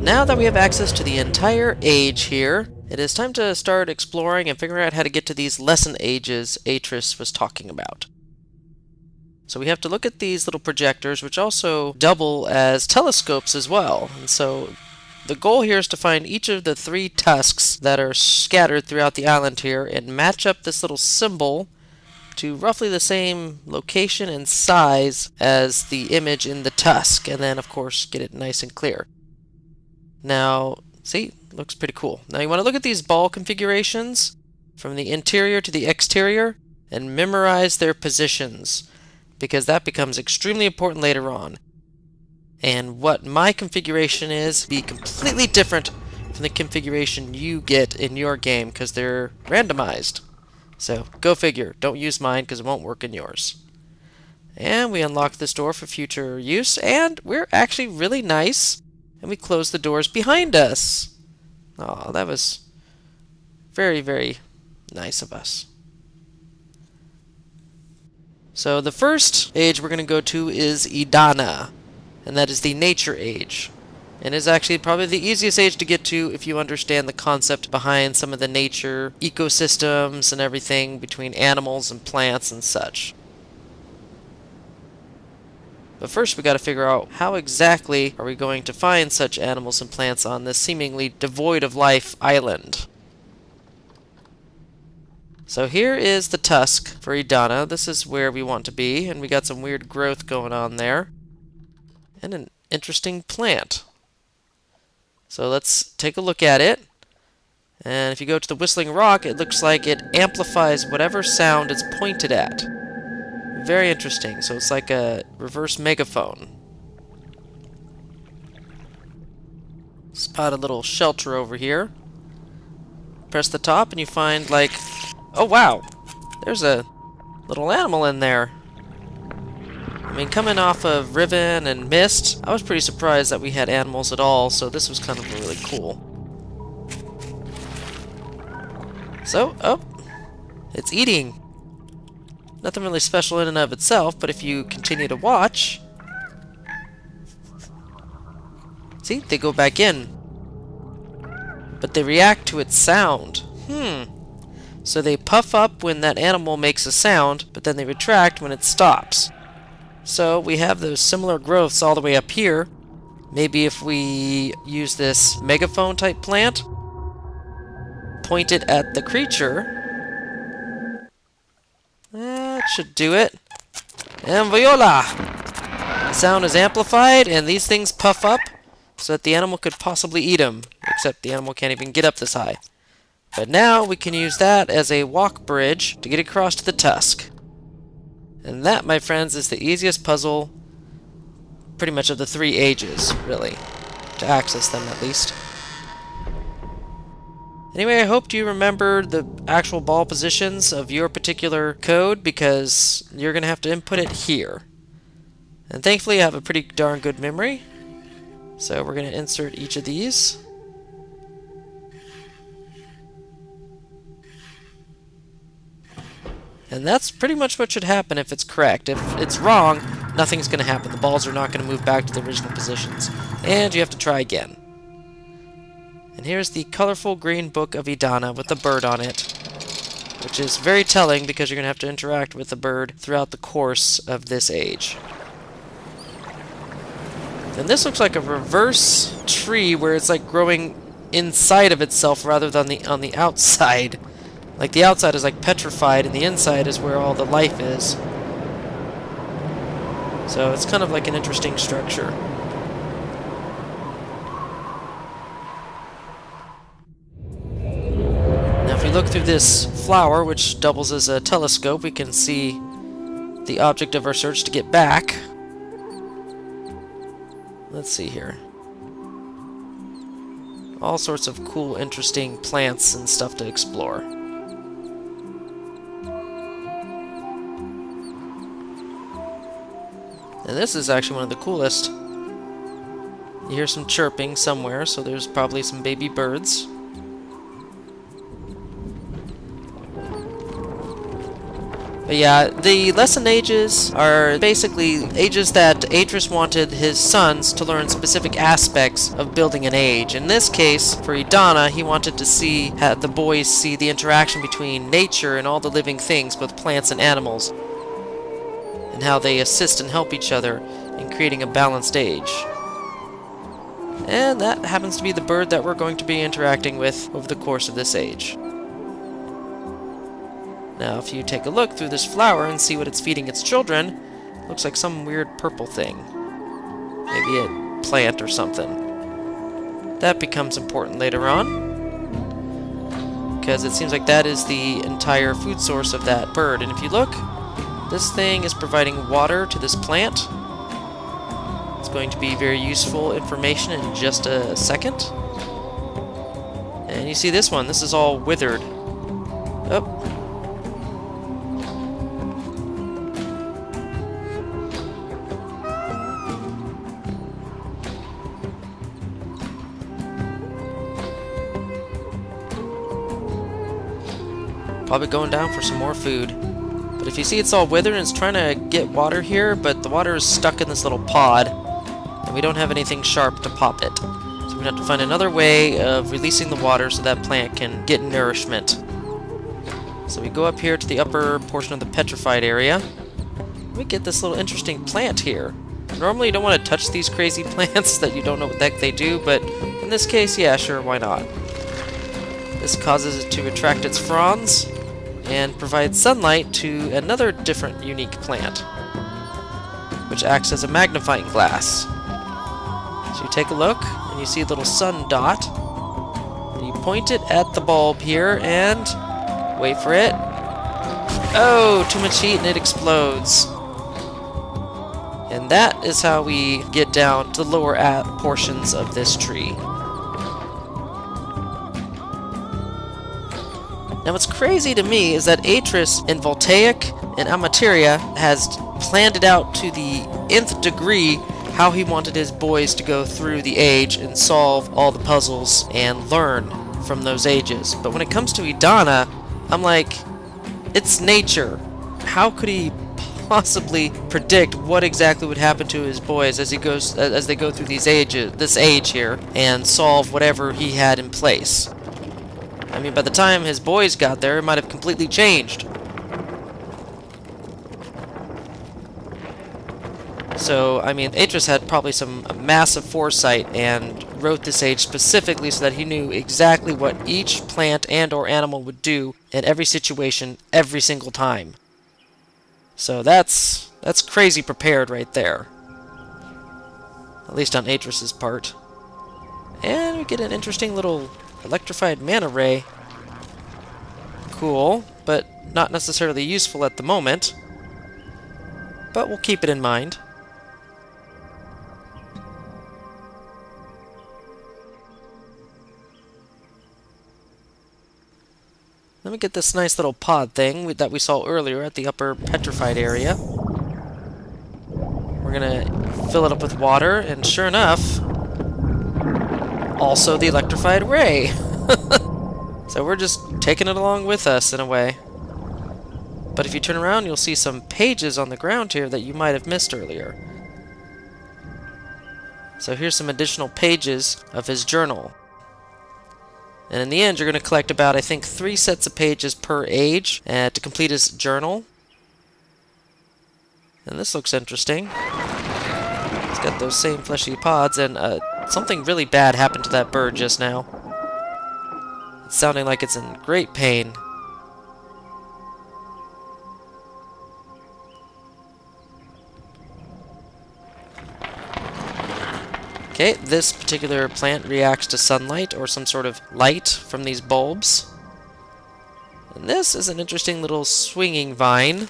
now that we have access to the entire age here, it is time to start exploring and figuring out how to get to these lesson ages Atrus was talking about. So we have to look at these little projectors, which also double as telescopes as well. And so the goal here is to find each of the 3 tusks that are scattered throughout the island here and match up this little symbol to roughly the same location and size as the image in the tusk, and then of course get it nice and clear. Now, see, looks pretty cool. Now you want to look at these ball configurations from the interior to the exterior and memorize their positions, because that becomes extremely important later on. And what my configuration is be completely different from the configuration you get in your game, because they're randomized. So go figure. Don't use mine because it won't work in yours. And we unlock this door for future use, and we're actually really nice, and we close the doors behind us. Oh, that was very, very nice of us. So the first age we're going to go to is Edanna, and that is the nature age. And is actually probably the easiest age to get to if you understand the concept behind some of the nature ecosystems and everything between animals and plants and such. But first we got to figure out how exactly are we going to find such animals and plants on this seemingly devoid of life island. So here is the tusk for Edanna. This is where we want to be, and we got some weird growth going on there. And an interesting plant. So let's take a look at it. And if you go to the Whistling Rock, it looks like it amplifies whatever sound it's pointed at. Very interesting. So it's like a reverse megaphone. Spot a little shelter over here. Press the top and you find like... Oh wow! There's a little animal in there. I mean, coming off of Riven and Myst, I was pretty surprised that we had animals at all, so this was kind of really cool. So, oh, it's eating. Nothing really special in and of itself, but if you continue to watch... See, they go back in. But they react to its sound. So they puff up when that animal makes a sound, but then they retract when it stops. So we have those similar growths all the way up here. Maybe if we use this megaphone type plant, point it at the creature, that should do it. And voila! The sound is amplified and these things puff up so that the animal could possibly eat them, except the animal can't even get up this high. But now we can use that as a walk bridge to get across to the tusk. And that, my friends, is the easiest puzzle pretty much of the 3 ages, really. To access them, at least. Anyway, I hope you remember the actual ball positions of your particular code, because you're going to have to input it here. And thankfully I have a pretty darn good memory. So we're going to insert each of these. And that's pretty much what should happen if it's correct. If it's wrong, nothing's going to happen. The balls are not going to move back to the original positions. And you have to try again. And here's the colorful green book of Edanna with the bird on it, which is very telling because you're going to have to interact with the bird throughout the course of this age. And this looks like a reverse tree where it's like growing inside of itself rather than on the outside. Like the outside is like petrified and the inside is where all the life is. So it's kind of like an interesting structure. Now if we look through this flower, which doubles as a telescope, we can see the object of our search to get back. Let's see here. All sorts of cool, interesting plants and stuff to explore. And this is actually one of the coolest. You hear some chirping somewhere, so there's probably some baby birds. But yeah, the lesson ages are basically ages that Atrus wanted his sons to learn specific aspects of building an age. In this case, for Edanna, he wanted to have the boys see the interaction between nature and all the living things, both plants and animals, and how they assist and help each other in creating a balanced age. And that happens to be the bird that we're going to be interacting with over the course of this age. Now, if you take a look through this flower and see what it's feeding its children, it looks like some weird purple thing. Maybe a plant or something. That becomes important later on, because it seems like that is the entire food source of that bird. And if you look, this thing is providing water to this plant. It's going to be very useful information in just a second. And you see this one, this is all withered. Oh. Probably going down for some more food. But if you see, it's all withered and it's trying to get water here, but the water is stuck in this little pod, and we don't have anything sharp to pop it. So we're going to have to find another way of releasing the water so that plant can get nourishment. So we go up here to the upper portion of the petrified area. We get this little interesting plant here. Normally you don't want to touch these crazy plants that you don't know what the heck they do, but in this case, yeah, sure, why not? This causes it to attract its fronds and provide sunlight to another different unique plant, which acts as a magnifying glass. So you take a look, and you see a little sun dot, and you point it at the bulb here, and wait for it. Oh, too much heat and it explodes. And that is how we get down to the lower portions of this tree. Now what's crazy to me is that Atrus in Voltaic and Amateria has planned it out to the nth degree how he wanted his boys to go through the age and solve all the puzzles and learn from those ages. But when it comes to Edanna, I'm like, it's nature. How could he possibly predict what exactly would happen to his boys as they go through this age here, and solve whatever he had in place? I mean, by the time his boys got there, it might have completely changed. So, I mean, Atrus had probably some massive foresight and wrote this age specifically so that he knew exactly what each plant and or animal would do in every situation, every single time. So that's crazy prepared right there. At least on Atrus's part. And we get an interesting little electrified mana ray. Cool, but not necessarily useful at the moment. But we'll keep it in mind. Then we get this nice little pod thing that we saw earlier at the upper petrified area. We're gonna fill it up with water, and sure enough, also the electrified ray. So we're just taking it along with us in a way. But if you turn around, you'll see some pages on the ground here that you might have missed earlier. So here's some additional pages of his journal. And in the end, you're going to collect about, I think, 3 sets of pages per age to complete his journal. And this looks interesting. It's got those same fleshy pods, and something really bad happened to that bird just now. It's sounding like it's in great pain. Okay, this particular plant reacts to sunlight or some sort of light from these bulbs. And this is an interesting little swinging vine.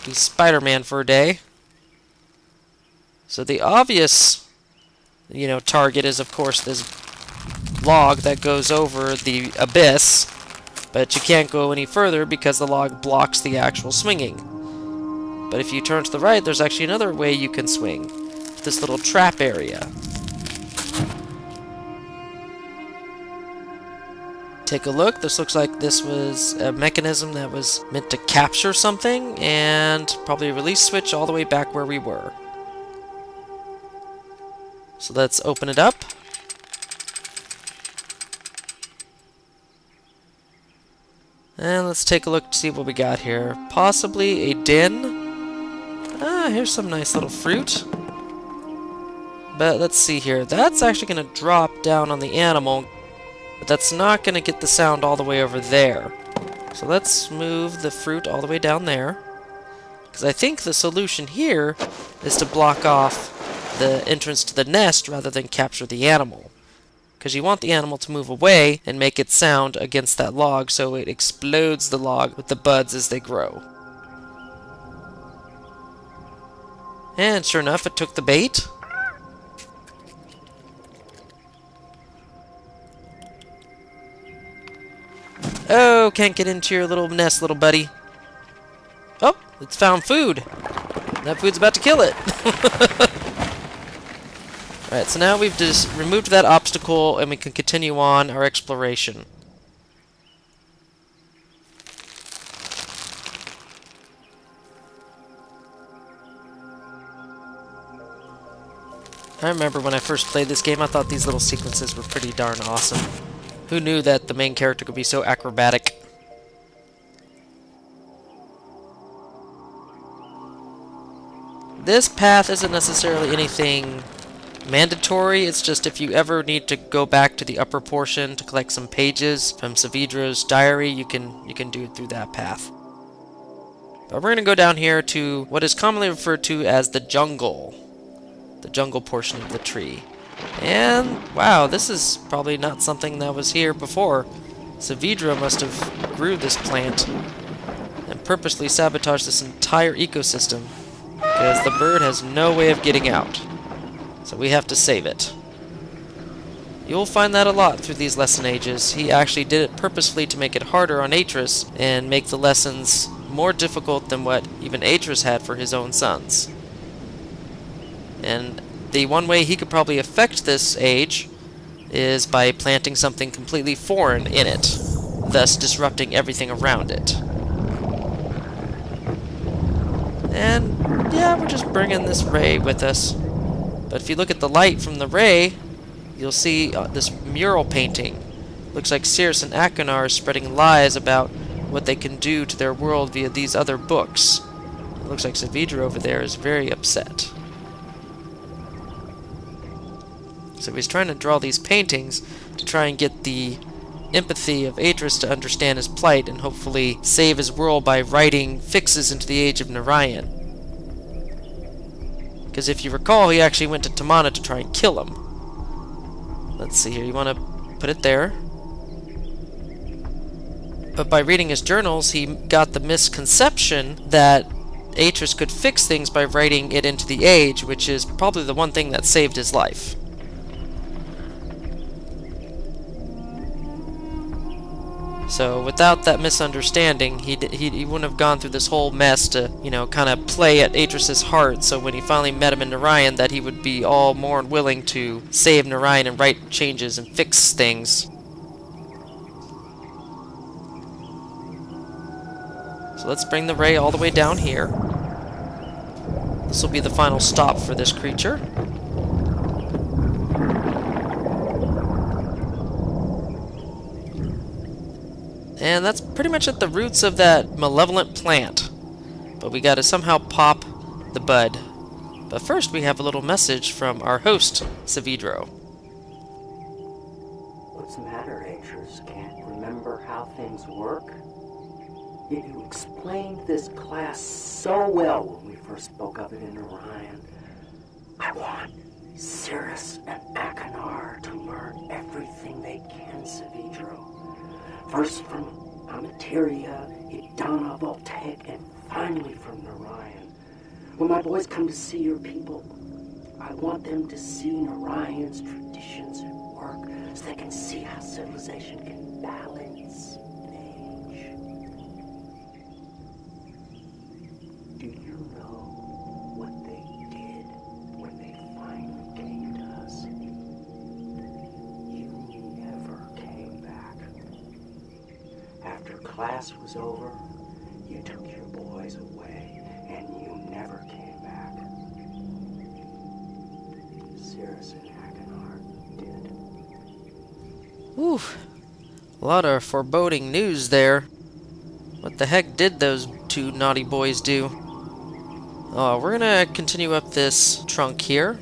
Be Spider-Man for a day. So the obvious, target is, of course, this log that goes over the abyss, but you can't go any further because the log blocks the actual swinging. But if you turn to the right, there's actually another way you can swing. This little trap area. Take a look. This looks like this was a mechanism that was meant to capture something, and probably a release switch all the way back where we were. So let's open it up. And let's take a look to see what we got here. Possibly a den. Ah, here's some nice little fruit. But let's see here. That's actually going to drop down on the animal, but that's not going to get the sound all the way over there. So let's move the fruit all the way down there. Because I think the solution here is to block off the entrance to the nest rather than capture the animal. Because you want the animal to move away and make its sound against that log so it explodes the log with the buds as they grow. And sure enough, it took the bait. Oh, can't get into your little nest, little buddy. Oh, it's found food. That food's about to kill it. Alright, so now we've just removed that obstacle and we can continue on our exploration. I remember when I first played this game, I thought these little sequences were pretty darn awesome. Who knew that the main character could be so acrobatic? This path isn't necessarily anything mandatory. It's just if you ever need to go back to the upper portion to collect some pages from Saavedro's diary, you can do it through that path. But we're going to go down here to what is commonly referred to as the jungle portion of the tree. And wow, this is probably not something that was here before. Saavedro must have grew this plant and purposely sabotaged this entire ecosystem because the bird has no way of getting out. So we have to save it. You'll find that a lot through these lesson ages. He actually did it purposefully to make it harder on Atrus and make the lessons more difficult than what even Atrus had for his own sons. And the one way he could probably affect this age is by planting something completely foreign in it, thus disrupting everything around it. And yeah, we're just bringing this ray with us. But if you look at the light from the ray, you'll see this mural painting. Looks like Sirrus and Achenar are spreading lies about what they can do to their world via these other books. It looks like Saavedro over there is very upset. So he's trying to draw these paintings to try and get the empathy of Atrus to understand his plight and hopefully save his world by writing fixes into the age of Narayan. Because if you recall, he actually went to Tamana to try and kill him. Let's see here, you want to put it there. But by reading his journals, he got the misconception that Atrus could fix things by writing it into the age, which is probably the one thing that saved his life. So without that misunderstanding, he wouldn't have gone through this whole mess to, you know, kind of play at Atrus' heart, so when he finally met him in Narayan, that he would be all more willing to save Narayan and write changes and fix things. So let's bring the ray all the way down here. This will be the final stop for this creature. And that's pretty much at the roots of that malevolent plant. But we gotta somehow pop the bud. But first we have a little message from our host, Saavedro. What's the matter, Atrus? Can't remember how things work? Yet you explained this class so well when we first spoke of it in Orion. I want Sirrus and Achenar to learn everything they can, Saavedro. First from Amateria, Edanna, Voltaic, and finally from Narayan. When my boys come to see your people, I want them to see Narayan's traditions at work so they can see how civilization can balance age. Do you know what they did when they finally came to us? You never came back. After class was over, you took your boys away, and you never came back. Sirrus and Achenar did. Oof. A lot of foreboding news there. What the heck did those two naughty boys do? We're gonna continue up this trunk here.